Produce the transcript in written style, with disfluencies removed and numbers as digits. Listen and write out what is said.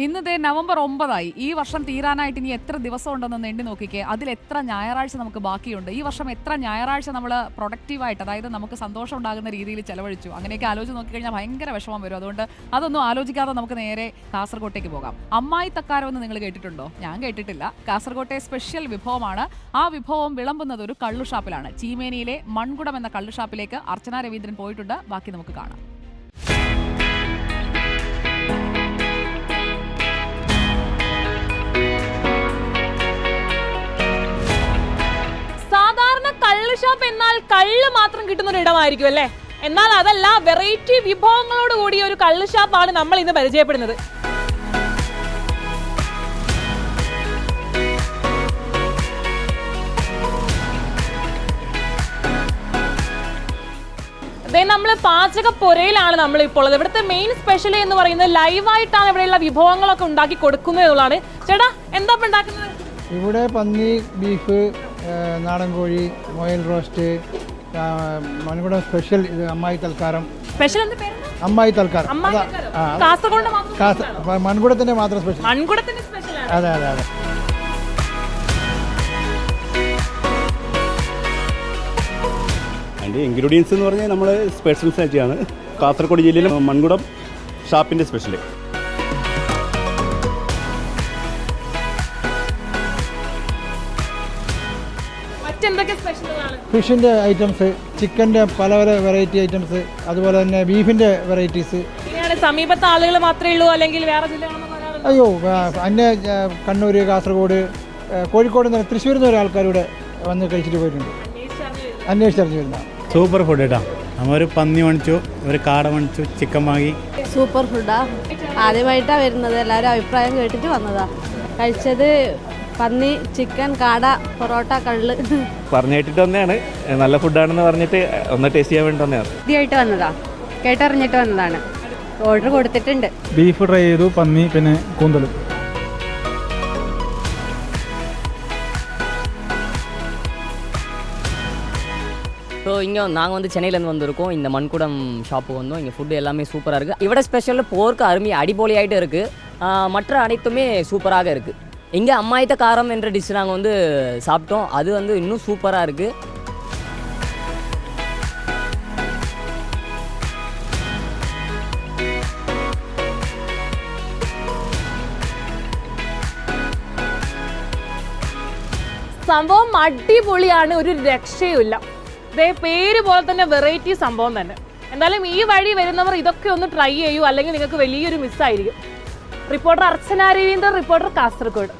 ഇന്നത്തെ നവംബർ 9 ഈ വർഷം തീരാനായിട്ട് ഇനി എത്ര ദിവസം ഉണ്ടെന്ന് എണ്ണി നോക്കിക്കേ. അതിൽ എത്ര ഞായറാഴ്ച നമുക്ക് ബാക്കിയുണ്ട്. ഈ വർഷം എത്ര ഞായറാഴ്ച നമ്മൾ പ്രൊഡക്റ്റീവായിട്ട്, അതായത് നമുക്ക് സന്തോഷം ഉണ്ടാകുന്ന രീതിയിൽ ചെലവഴിച്ചു. അങ്ങനെയൊക്കെ ആലോചിച്ച് നോക്കിക്കഴിഞ്ഞാൽ ഭയങ്കര വിഷമം വരും. അതുകൊണ്ട് അതൊന്നും ആലോചിക്കാതെ നമുക്ക് നേരെ കാസർഗോട്ടേക്ക് പോകാം. അമ്മായി തക്കാരം എന്ന് നിങ്ങൾ കേട്ടിട്ടുണ്ടോ? ഞാൻ കേട്ടിട്ടില്ല. കാസർഗോട്ടെ സ്പെഷ്യൽ വിഭവമാണ്. ആ വിഭവം വിളമ്പുന്നത് ഒരു കള്ളുഷാപ്പിലാണ്. ചീമേനിയിലെ മൺകുടം എന്ന കള്ളുഷാപ്പിലേക്ക് അർച്ചന രവീന്ദ്രൻ പോയിട്ടുണ്ട്. ബാക്കി നമുക്ക് കാണാം. കള്ള് ഷോപ്പ് എന്നാൽ കള്ള് മാത്രം കിട്ടുന്ന ഒരു ഇടമായിരിക്കും അല്ലേ? എന്നാൽ അതല്ല, വെറൈറ്റി വിഭവങ്ങളോട് കൂടിയ ഒരു കള്ള് ഷോപ്പാണ് നമ്മൾ ഇന്ന് പരിചയപ്പെടുന്നത്. നമ്മൾ പാചകപ്പുരയിലാണ് നമ്മൾ ഇപ്പോൾ ഉള്ളത്. ഇവിടുത്തെ മെയിൻ സ്പെഷ്യൽ എന്ന് പറയുന്നത് ലൈവായിട്ടാണ് ഇവിടെയുള്ള വിഭവങ്ങളൊക്കെ ഉണ്ടാക്കി കൊടുക്കുന്നത് എന്നുള്ളതാണ്. ചേട്ടാ, എന്താ ഉണ്ടാക്കുന്നത്? ഇവിടെ പന്നി, ബീഫ്, നാടൻ കോഴി, മുയൽ റോസ്റ്റ്, മൺകുടം സ്പെഷ്യൽ, ഇത് അമ്മായി തൽക്കാരം. അമ്മായി തൽക്കാരം മൺകുടത്തിന്റെ മാത്രം സ്പെഷ്യൽ. അതെ അതെ അതെ. അതിൻ്റെ ഇൻഗ്രീഡിയൻസ് എന്ന് പറഞ്ഞാൽ നമ്മൾ സ്പെഷ്യൽ ആണ്. കാസർഗോഡ് ജില്ലയിലെ മൺകുടം ഷാപ്പിൻ്റെ സ്പെഷ്യൽ. ഫിഷിൻ്റെ ഐറ്റംസ്, ചിക്കൻ്റെ പല പല വെറൈറ്റി ഐറ്റംസ്, അതുപോലെ തന്നെ ബീഫിൻ്റെ വെറൈറ്റീസ്. സമീപത്തെ ആളുകൾ മാത്രമേ ഉള്ളൂ അല്ലെങ്കിൽ വേറെ ജില്ലകളിൽ? അയ്യോ, അന്യ കണ്ണൂർ, കാസർഗോഡ്, കോഴിക്കോട്, തൃശ്ശൂരിൽ നിന്ന് ഒരാൾക്കാരിവിടെ വന്ന് കഴിച്ചിട്ട് പോയിട്ടുണ്ട്. അന്വേഷിച്ചറിഞ്ഞു വരുന്ന സൂപ്പർ ഫുഡ് കേട്ടോ. നമ്മൾ ഒരു പന്നി മേടിച്ചു, ഒരു കാട മേടിച്ചു, ചിക്കൻ വാങ്ങി. സൂപ്പർ ഫുഡാ. ആദ്യമായിട്ടാണ് വരുന്നത്. എല്ലാവരും അഭിപ്രായം കേട്ടിട്ട് വന്നതാ. കഴിച്ചത് പന്നി, ചിക്കൻ, കാട, പൊറോട്ട, കള്ള്. പറഞ്ഞിട്ട് തന്നെയാണ്, നല്ല ഫുഡാണെന്ന് പറഞ്ഞിട്ട് ഒന്ന് ടേസ്റ്റ് ചെയ്യാൻ വേണ്ടി തന്നെയാണ്. ആദ്യമായിട്ട് വന്നതാ, കേട്ടറിഞ്ഞിട്ട് വന്നതാണ്. ഓർഡർ കൊടുത്തിട്ടുണ്ട്. ബീഫ് ട്രൈ ചെയ്തു, പന്നി, പിന്നെ കൂന്തലും. ஸோ இங்கே நாங்கள் வந்து சென்னையிலேருந்து வந்திருக்கோம். இந்த மண்குடம் ஷாப்புக்கு வந்தோம். இங்கே ஃபுட்டு எல்லாமே சூப்பராக இருக்குது. இவட ஸ்பெஷலில் போர்க்கு அருமை அடிபொலியாகிட்டு இருக்குது. மற்ற அனைத்துமே சூப்பராக இருக்குது. இங்கே அம்மாயித்த காரம் என்ற டிஷ் நாங்கள் வந்து சாப்பிட்டோம். அது வந்து இன்னும் சூப்பராக இருக்குது. സംഭവം അടിപൊളിയാണ്, ഒരു രക്ഷയുമില്ല. പേര് പോലെ തന്നെ വെറൈറ്റി സംഭവം തന്നെ. എന്തായാലും ഈ വഴി വരുന്നവർ ഇതൊക്കെ ഒന്ന് ട്രൈ ചെയ്യൂ, അല്ലെങ്കിൽ നിങ്ങൾക്ക് വലിയൊരു മിസ്സായിരിക്കും. റിപ്പോർട്ടർ അർച്ചന രവീന്ദ്രൻ, റിപ്പോർട്ടർ കാസർഗോഡ്.